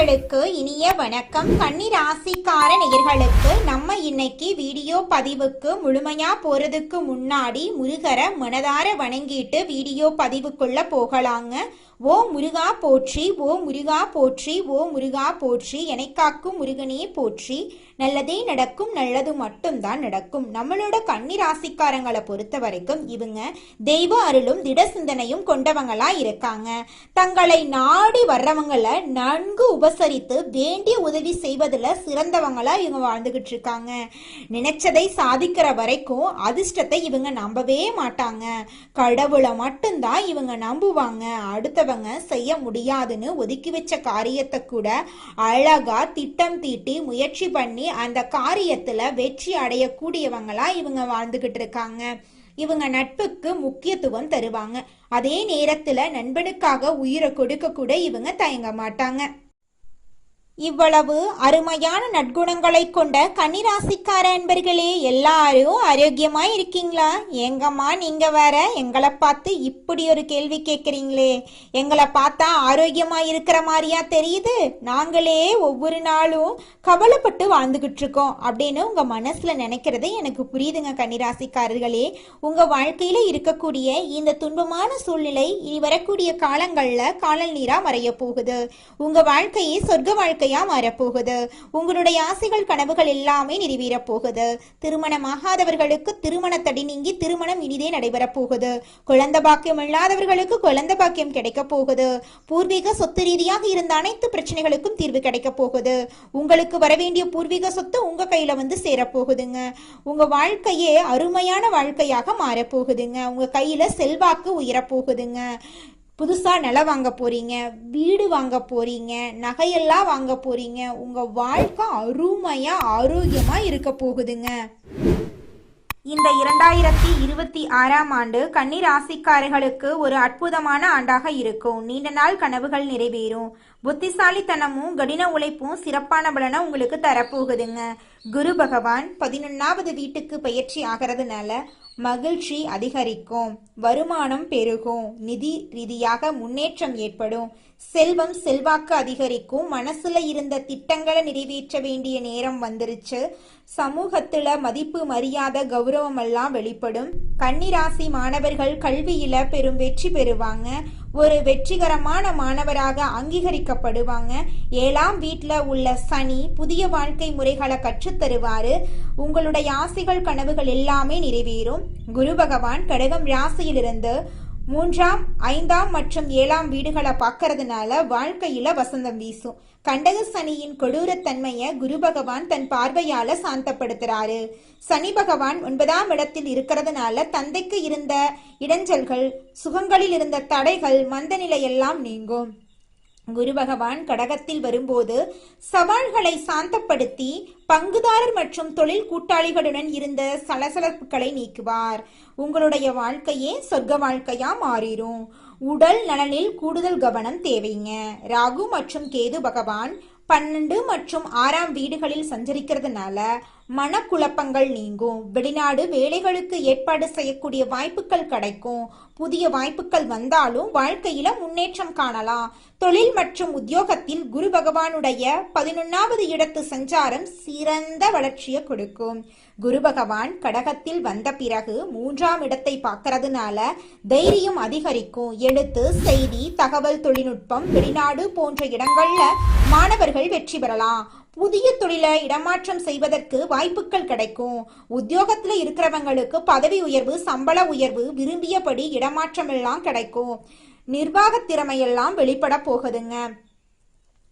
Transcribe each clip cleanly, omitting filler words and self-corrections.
நேயர்களுக்கு இனிய வணக்கம். கன்னி ராசிக்கார நேயர்களுக்கு நம்ம இன்னைக்கு வீடியோ பதிவுக்கு முழுமையா போறதுக்கு முன்னாடி முருகரை மனதார வணங்கிட்டு வீடியோ பதிவுக்குள்ள போகலாங்க. ஓ முருகா போற்றி, ஓ முருகா போற்றி, ஓ முருகா போற்றி, எனைக்காக்கும் முருகனே போற்றி, நல்லதே நடக்கும், நல்லது மட்டும்தான் நடக்கும். நம்மளோட கன்னி ராசிக்காரங்களை பொறுத்த வரைக்கும் இவங்க தெய்வ அருளும் திட சிந்தனையும் கொண்டவங்களா இருக்காங்க. தங்களை நாடி வர்றவங்களை நன்கு உபசரித்து வேண்டிய உதவி செய்வதில் சிறந்தவங்களா இவங்க வாழ்ந்துகிட்டு இருக்காங்க. நினைச்சதை சாதிக்கிற வரைக்கும் அதிர்ஷ்டத்தை இவங்க நம்பவே மாட்டாங்க. கடவுளை மட்டும்தான் இவங்க நம்புவாங்க. அடுத்தவங்க செய்ய முடியாதுன்னு ஒதுக்கி வச்ச காரியத்தை கூட அழகா திட்டம் தீட்டி முயற்சி பண்ணி அந்த காரியத்துல வெற்றி அடையக்கூடியவங்களா இவங்க வாழ்ந்துகிட்டு இருக்காங்க. இவங்க நட்புக்கு முக்கியத்துவம் தருவாங்க. அதே நேரத்துல நண்பனுக்காக உயிரை கொடுக்க கூட இவங்க தயங்க மாட்டாங்க. இவ்வளவு அருமையான நற்குணங்களை கொண்ட கன்னிராசிக்கார அன்பர்களே, எல்லாரும் ஆரோக்கியமா இருக்கீங்களா? எங்கம்மா நீங்க வேற எங்களை பார்த்து இப்படி ஒரு கேள்வி கேட்குறீங்களே? எங்களை பார்த்தா ஆரோக்கியமா இருக்கிற மாதிரியா தெரியுது? நாங்களே ஒவ்வொரு நாளும் கவலைப்பட்டு வாழ்ந்துகிட்டு இருக்கோம் அப்படின்னு உங்க மனசுல நினைக்கிறது எனக்கு புரியுதுங்க. கன்னிராசிக்காரர்களே, உங்க வாழ்க்கையில இருக்கக்கூடிய இந்த துன்பமான சூழ்நிலை இனி வரக்கூடிய காலங்கள்ல காணல் நீரா மறைய போகுது. உங்க வாழ்க்கையை சொர்க்க வாழ்க்கை மாறப்போகுது. உங்களுடைய ஆசைகள் கனவுகள் எல்லாமே நிறைவேற போகுது. திருமணமாகாதவர்களுக்கு திருமண தடை நீங்கி திருமணம் இனிதே நடைபெற போகுது. குழந்தை பாக்கியம் இல்லாதவர்களுக்கு குழந்தை பாக்கியம் கிடைக்க போகுது. பூர்வீக சொத்து ரீதியாக இருந்த அனைத்து பிரச்சனைகளுக்கும் தீர்வு கிடைக்க போகுது. உங்களுக்கு வரவேண்டிய பூர்வீக சொத்து உங்க கையில வந்து சேரப்போகுதுங்க. உங்க வாழ்க்கையே அருமையான வாழ்க்கையாக மாறப்போகுதுங்க. உங்க கையில செல்வாக்கு உயரப்போகுதுங்க. புதுசா நிலம் வாங்க போறீங்க, வீடு வாங்க போறீங்க, நகையெல்லாம் வாங்க போறீங்க. உங்க வாழ்க்கை அருமையா ஆரோக்கியமா இருக்க போகுதுங்க. இந்த 2026ஆம் ஆண்டு கன்னி ராசிக்காரர்களுக்கு ஒரு அற்புதமான ஆண்டாக இருக்கும். நீண்ட நாள் கனவுகள் நிறைவேறும். புத்திசாலித்தனமும் கடின உழைப்பும் சிறப்பான பலனை உங்களுக்கு தரப்போகுதுங்க. குரு பகவான் 11வது வீட்டுக்கு பயிற்சி ஆகிறதுனால மகிழ்ச்சி அதிகரிக்கும், வருமானம் பெருகும், நிதி ரீதியாக முன்னேற்றம் ஏற்படும், செல்வம் செல்வாக்கு அதிகரிக்கும். மனசுல இருந்த திட்டங்களை நிறைவேற்ற வேண்டிய நேரம் வந்துருச்சு. சமூகத்துல மதிப்பு மரியாதை கௌரவம் எல்லாம் வெளிப்படும். கன்னிராசி மாணவர்கள் கல்வியில பெரும் வெற்றி பெறுவாங்க. ஒரு வெற்றிகரமான மாணவராக அங்கீகரிக்கப்படுவாங்க. 7ஆம் வீட்டுல உள்ள சனி புதிய வாழ்க்கை முறைகளை கற்றுத்தருவாரு. உங்களுடைய ஆசைகள் கனவுகள் எல்லாமே நிறைவேறும். குரு பகவான் கடகம் ராசியிலிருந்து 3ஆம் 5ஆம் மற்றும் 7ஆம் வீடுகளை பார்க்கறதுனால வாழ்க்கையில வசந்தம் வீசும். கண்டக சனியின் கொடூரத்தன்மையை குரு பகவான் தன் பார்வையால சாந்தப்படுத்துறாரு. சனி பகவான் 9ஆம் இடத்தில் இருக்கிறதுனால தந்தைக்கு இருந்த இடைஞ்சல்கள், சுகங்களில் இருந்த தடைகள், மந்த நிலையெல்லாம் நீங்கும். குரு பகவான் கடகத்தில் வரும்போது சவால்களை சாந்தப்படுத்தி பங்குதாரர் மற்றும் தொழில் கூட்டாளிகளுடன் இருந்த சலசலப்புகளை நீக்குவார். உங்களுடைய வாழ்க்கையே சொர்க்க வாழ்க்கையா மாறிடும். உடல் நலனில் கூடுதல் கவனம் தேவைங்க. ராகு மற்றும் கேது பகவான் 12 மற்றும் 6ஆம் வீடுகளில் சஞ்சரிக்கிறதுனால மனக்குழப்பங்கள் நீங்கும். வெளிநாடு வேலைகளுக்கு ஏற்பாடு செய்யக்கூடிய வாய்ப்புகள் கிடைக்கும். புதிய வாய்ப்புகள் வந்தாலும் வாழ்க்கையில முன்னேற்றம் காணலாம். தொழில் மற்றும் உத்தியோகத்தில் குரு பகவானுடைய 11வது இடத்து சஞ்சாரம் சிறந்த வளர்ச்சியை கொடுக்கும். குரு பகவான் கடகத்தில் வந்த பிறகு 3ஆம் இடத்தை பார்க்கறதுனால தைரியம் அதிகரிக்கும். எழுத்து, செய்தி, தகவல் தொழில்நுட்பம், வெளிநாடு போன்ற இடங்கள்ல மாணவர்கள் வெற்றி பெறலாம். புதிய தொழிலை இடமாற்றம் செய்வதற்கு வாய்ப்புகள் கிடைக்கும். உத்தியோகத்துல இருக்கிறவங்களுக்கு பதவி உயர்வு, சம்பள உயர்வு, விரும்பியபடி இடமாற்றம் எல்லாம் கிடைக்கும். நிர்வாக திறமையெல்லாம் வெளிப்பட போகுதுங்க.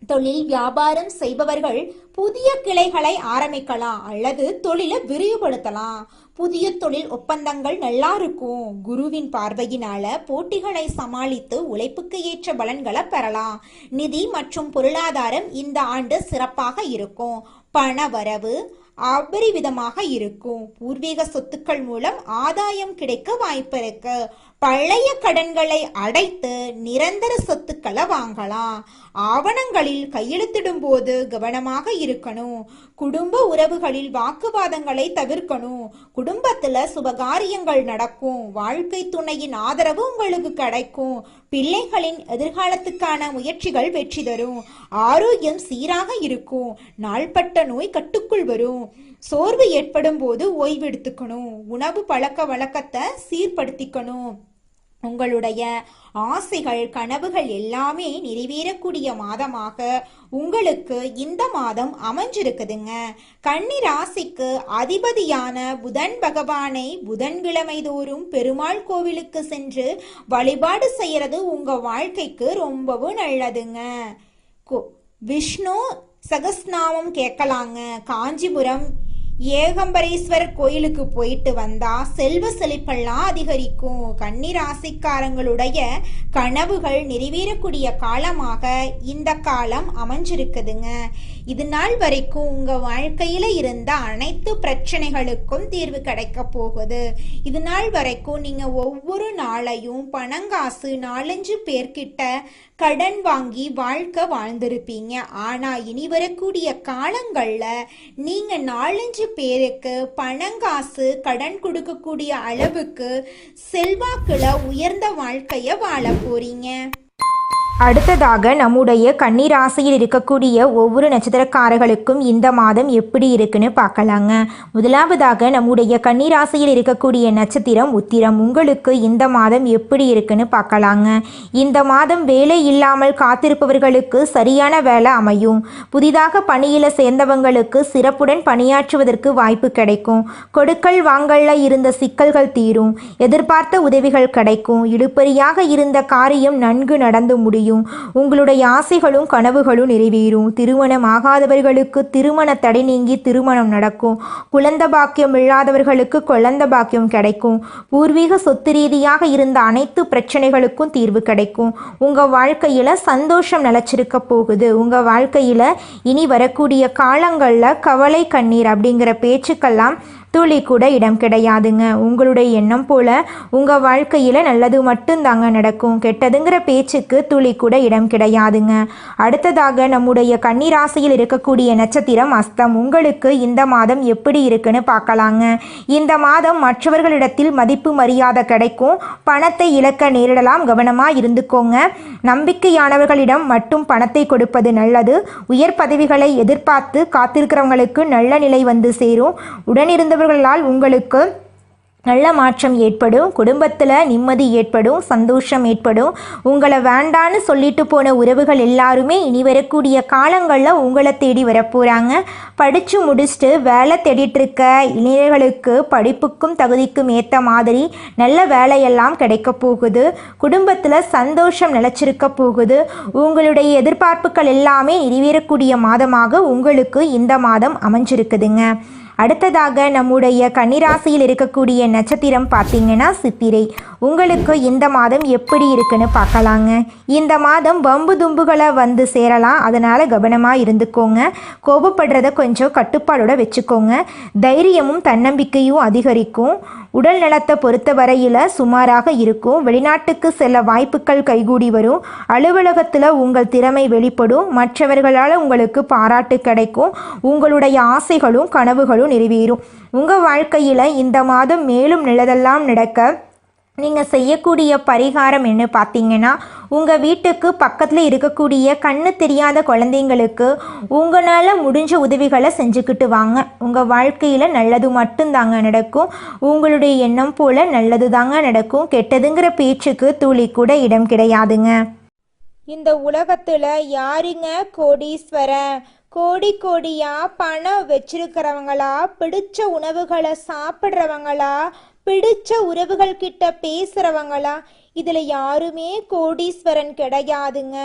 தொழில் வியாபாரம் செய்பவர்கள் புதிய கிளைகளை ஆரம்பிக்கலாம் அல்லது தொழிலை விரிவுபடுத்தலாம். புதிய தொழில் ஒப்பந்தங்கள் நல்லா இருக்கும். குருவின் பார்வையினால போட்டிகளை சமாளித்து உழைப்புக்கு ஏற்ற பலன்களை பெறலாம். நிதி மற்றும் பொருளாதாரம் இந்த ஆண்டு சிறப்பாக இருக்கும். பண வரவு அபரிவிதமாக இருக்கும். பூர்வீக சொத்துக்கள் மூலம் ஆதாயம் கிடைக்க வாய்ப்பு இருக்கு. பழைய கடன்களை அடைத்து நிரந்தர சொத்துக்களை வாங்கலாம். ஆவணங்களில் கையெழுத்திடும் போது கவனமாக இருக்கணும். குடும்ப உறவுகளில் வாக்குவாதங்களை தவிர்க்கணும். குடும்பத்துல சுபகாரியங்கள் நடக்கும். வாழ்க்கை துணையின் ஆதரவு உங்களுக்கு கிடைக்கும். பிள்ளைகளின் எதிர்காலத்துக்கான முயற்சிகள் வெற்றி தரும். ஆரோக்கியம் சீராக இருக்கும். நாள்பட்ட நோய் கட்டுக்குள் வரும். சோர்வு ஏற்படும் போது ஓய்வு எடுத்துக்கணும். உணவு பழக்க வழக்கத்தை சீர்படுத்திக்கணும். உங்களுடைய ஆசைகள் கனவுகள் எல்லாமே நிறைவேறக்கூடிய மாதமாக உங்களுக்கு இந்த மாதம் அமைஞ்சிருக்குதுங்க. கன்னி ராசிக்கு அதிபதியான புதன் பகவானை புதன்கிழமை தோறும் பெருமாள் கோவிலுக்கு சென்று வழிபாடு செய்யறது உங்க வாழ்க்கைக்கு ரொம்பவும் நல்லதுங்க. விஷ்ணு சகஸ்நாமம் கேட்கலாங்க. காஞ்சிபுரம் ஏகம்பரேஸ்வரர் கோயிலுக்கு போயிட்டு வந்தா செல்வ செழிப்பெல்லாம் அதிகரிக்கும். கன்னி ராசிக்காரங்களுடைய கனவுகள் நிறைவேறக்கூடிய காலமாக இந்த காலம் அமைஞ்சிருக்குதுங்க. இது நாள் வரைக்கும் உங்க வாழ்க்கையில இருந்த அனைத்து பிரச்சனைகளுக்கும் தீர்வு கிடைக்க போகுது. இது நாள் வரைக்கும் நீங்க ஒவ்வொரு நாளையும் பணங்காசு 4-5 பேர்கிட்ட கடன் வாங்கி வாழ்க்கை வாழ்ந்திருப்பீங்க. ஆனா இனி வரக்கூடிய காலங்கள்ல நீங்க 4-5 பேருக்கு பணங்காசு கடன் கொடுக்கக்கூடிய அளவுக்கு செல்வாக்குல உயர்ந்த வாழ்க்கைய வாழ போறீங்க. அடுத்ததாக நம்முடைய கன்னி ராசியில் இருக்கக்கூடிய ஒவ்வொரு நட்சத்திரக்காரர்களுக்கும் இந்த மாதம் எப்படி இருக்குன்னு பார்க்கலாங்க. முதலாவதாக நம்முடைய கன்னி ராசியில் இருக்கக்கூடிய நட்சத்திரம் உத்திரம். உங்களுக்கு இந்த மாதம் எப்படி இருக்குன்னு பார்க்கலாங்க. இந்த மாதம் வேலை இல்லாமல் காத்திருப்பவர்களுக்கு சரியான வேலை அமையும். புதிதாக பணியில் சேர்ந்தவங்களுக்கு சிறப்புடன் பணியாற்றுவதற்கு வாய்ப்பு கிடைக்கும். கொடுக்கல் வாங்கல்ல இருந்த சிக்கல்கள் தீரும். எதிர்பார்த்த உதவிகள் கிடைக்கும். இழுபறியாக இருந்த காரியம் நன்கு நடந்து முடியும். உங்களுடைய ஆசைகளும் கனவுகளும் நிறைவேறும். திருமணம் ஆகாதவர்களுக்கு திருமண தடை நீங்கி திருமணம் நடக்கும். குழந்தை பாக்கியம் இல்லாதவர்களுக்கு குழந்தை பாக்கியம் கிடைக்கும். பூர்வீக சொத்து ரீதியாக இருந்த அனைத்து பிரச்சனைகளுக்கும் தீர்வு கிடைக்கும். உங்க வாழ்க்கையில சந்தோஷம் நிலைச்சிருக்க போகுது. உங்க வாழ்க்கையில இனி வரக்கூடிய காலங்கள்ல கவலை கண்ணீர் அப்படிங்கிற பேச்சுக்கெல்லாம் துளி கூட இடம் கிடையாதுங்க. உங்களுடைய எண்ணம் போல உங்கள் வாழ்க்கையில் நல்லது மட்டும்தாங்க நடக்கும். கெட்டதுங்கிற பேச்சுக்கு துளி கூட இடம் கிடையாதுங்க. அடுத்ததாக நம்முடைய கன்னி ராசியில் இருக்கக்கூடிய நட்சத்திரம் அஸ்தம். உங்களுக்கு இந்த மாதம் எப்படி இருக்குன்னு பார்க்கலாங்க. இந்த மாதம் மற்றவர்களிடத்தில் மதிப்பு மரியாதை கிடைக்கும். பணத்தை இழக்க நேரிடலாம். கவனமாக இருந்துக்கோங்க. நம்பிக்கையானவர்களிடம் மட்டும் பணத்தை கொடுப்பது நல்லது. உயர் பதவிகளை எதிர்பார்த்து காத்திருக்கிறவங்களுக்கு நல்ல நிலை வந்து சேரும். உடனிருந்தவர்களால் உங்களுக்கு நல்ல மாற்றம் ஏற்படும். குடும்பத்தில் நிம்மதி ஏற்படும். சந்தோஷம் ஏற்படும். உங்களை வேண்டான்னு சொல்லிட்டு போன உறவுகள் எல்லாருமே இனி வரக்கூடிய காலங்களில் உங்களை தேடி வரப்போகிறாங்க. படித்து முடிச்சுட்டு வேலை தேடிட்டு இருக்க இளைஞர்களுக்கு படிப்புக்கும் தகுதிக்கும் ஏற்ற மாதிரி நல்ல வேலையெல்லாம் கிடைக்க போகுது. குடும்பத்தில் சந்தோஷம் நிலச்சிருக்க போகுது. உங்களுடைய எதிர்பார்ப்புகள் எல்லாமே நிறைவேறக்கூடிய மாதமாக உங்களுக்கு இந்த மாதம் அமைஞ்சிருக்குதுங்க. அடுத்ததாக நம்முடைய கன்னிராசியில் இருக்கக்கூடிய நட்சத்திரம் பார்த்தீங்கன்னா சித்திரை. உங்களுக்கு இந்த மாதம் எப்படி இருக்குன்னு பார்க்கலாங்க. இந்த மாதம் வம்பு தும்புகளை வந்து சேரலாம். அதனால் கவனமாக இருந்துக்கோங்க. கோபப்படுறத கொஞ்சம் கட்டுப்பாடோட வச்சுக்கோங்க. தைரியமும் தன்னம்பிக்கையும் அதிகரிக்கும். உடல் நலத்தை பொறுத்த வரையில் சுமாராக இருக்கும். வெளிநாட்டுக்கு செல்ல வாய்ப்புகள் கைகூடி வரும். அலுவலகத்தில் உங்கள் திறமை வெளிப்படும். மற்றவர்களால் உங்களுக்கு பாராட்டு கிடைக்கும். உங்களுடைய ஆசைகளும் கனவுகளும் நிறைவேறும். உங்கள் வாழ்க்கையில் இந்த மாதம் மேலும் நல்லதெல்லாம் நடக்க நீங்கள் செய்யக்கூடிய பரிகாரம் என்ன பார்த்தீங்கன்னா, உங்கள் வீட்டுக்கு பக்கத்தில் இருக்கக்கூடிய கண்ணு தெரியாத குழந்தைங்களுக்கு உங்களால் முடிஞ்ச உதவிகளை செஞ்சுக்கிட்டு வாங்க. உங்கள் வாழ்க்கையில் நல்லது மட்டும்தாங்க நடக்கும். உங்களுடைய எண்ணம் போல் நல்லது தாங்க நடக்கும். கெட்டதுங்கிற பேச்சுக்கு துளி கூட இடம் கிடையாதுங்க. இந்த உலகத்தில் யாருங்க கோடீஸ்வரன்? கோடி கோடியா பணம் வச்சிருக்கிறவங்களா, பிடிச்ச உணவுகளை சாப்பிட்றவங்களா, பிடிச்ச உறவுகள் கிட்ட பேசுறவங்களா? இதுல யாருமே கோடீஸ்வரன் கிடையாதுங்க.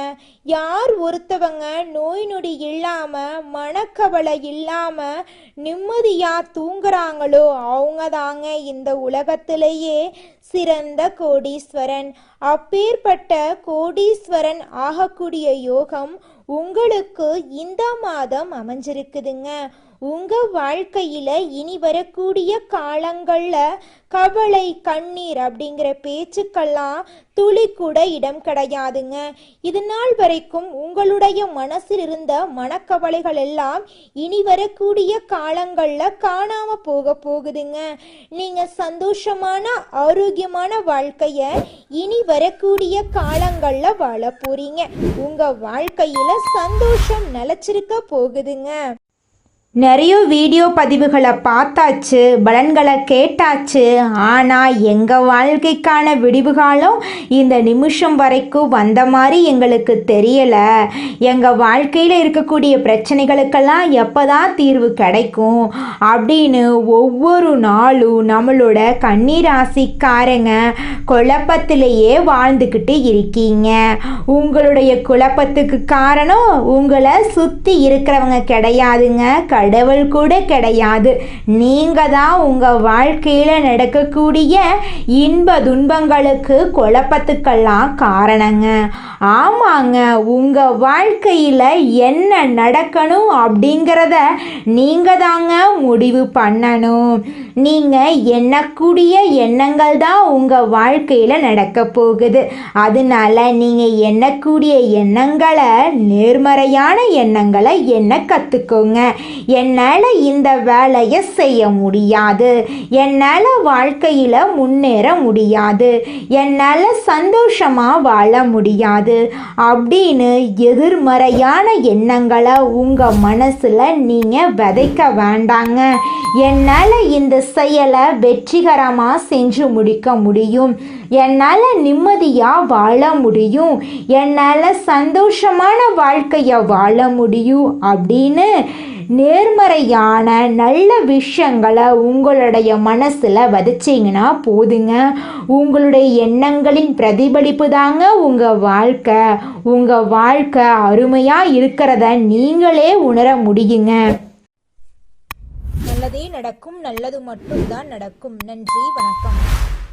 யார் ஒருத்தவங்க நோய் நொடி இல்லாம மனக்கவலை இல்லாம நிம்மதியா தூங்குறாங்களோ அவங்க தாங்க இந்த உலகத்திலேயே சிறந்த கோடீஸ்வரன். அப்பேற்பட்ட கோடீஸ்வரன் ஆகக்கூடிய யோகம் உங்களுக்கு இந்த மாதம் அமைஞ்சிருக்குதுங்க. உங்க வாழ்க்கையில இனி வரக்கூடிய காலங்கள்ல கவலை கண்ணீர் அப்படிங்கிற பேச்சுக்கெல்லாம் துளி கூட இடம் கிடையாதுங்க. இது நாள் வரைக்கும் உங்களுடைய மனசில் இருந்த மனக்கவலைகள் எல்லாம் இனி வரக்கூடிய காலங்கள்ல காணாம போகுதுங்க. நீங்க சந்தோஷமான ஆரோக்கியமான வாழ்க்கைய இனி வரக்கூடிய காலங்கள்ல வாழ போறீங்க. உங்க வாழ்க்கையில சந்தோஷம் நிலைச்சிருக்க போகுதுங்க. நிறைய வீடியோ பதிவுகளை பார்த்தாச்சு, பலன்களை கேட்டாச்சு. ஆனால் எங்கள் வாழ்க்கைக்கான விடிவு காலம் இந்த நிமிஷம் வரைக்கும் வந்த மாதிரி எங்களுக்கு தெரியலை. எங்கள் வாழ்க்கையில் இருக்கக்கூடிய பிரச்சனைகளுக்கெல்லாம் எப்போ தான் தீர்வு கிடைக்கும் அப்படின்னு ஒவ்வொரு நாளும் நம்மளோட கன்னிராசிக்காரங்க குழப்பத்திலேயே வாழ்ந்துக்கிட்டு இருக்கீங்க. உங்களுடைய குழப்பத்துக்கு காரணம் உங்களை சுற்றி இருக்கிறவங்க கிடையாதுங்க, கடவுள் கூட கிடையாது. நீங்கள் தான் உங்கள் வாழ்க்கையில் நடக்கக்கூடிய இன்ப துன்பங்களுக்கு குழப்பத்துக்கெல்லாம் காரணங்க. ஆமாங்க, உங்கள் வாழ்க்கையில் என்ன நடக்கணும் அப்படிங்கிறத நீங்கள் தாங்க முடிவு பண்ணணும். நீங்கள் எண்ணக்கூடிய எண்ணங்கள் தான் உங்கள் வாழ்க்கையில் நடக்க போகுது. அதனால நீங்கள் எண்ணக்கூடிய எண்ணங்களை, நேர்மறையான எண்ணங்களை எண்ண கற்றுக்கோங்க. என்னால் இந்த வேலையை செய்ய முடியாது, என்னால் வாழ்க்கையில் முன்னேற முடியாது, என்னால் சந்தோஷமாக வாழ முடியாது அப்படின்னு எதிர்மறையான எண்ணங்களை உங்கள் மனசில் நீங்கள் விதைக்க வேண்டாங்க. என்னால் இந்த செயலை வெற்றிகரமாக செஞ்சு முடிக்க முடியும், என்னால் நிம்மதியாக வாழ முடியும், என்னால் சந்தோஷமான வாழ்க்கையை வாழ முடியும் அப்படின்னு நேர்மறையான நல்ல விஷயங்களை உங்களுடைய மனசில் விதைச்சிங்கன்னா போதுங்க. உங்களுடைய எண்ணங்களின் பிரதிபலிப்பு தாங்க உங்கள் வாழ்க்கை அருமையாக இருக்கிறத நீங்களே உணர முடியுங்க. நல்லதே நடக்கும், நல்லது மட்டும்தான் நடக்கும். நன்றி, வணக்கம்.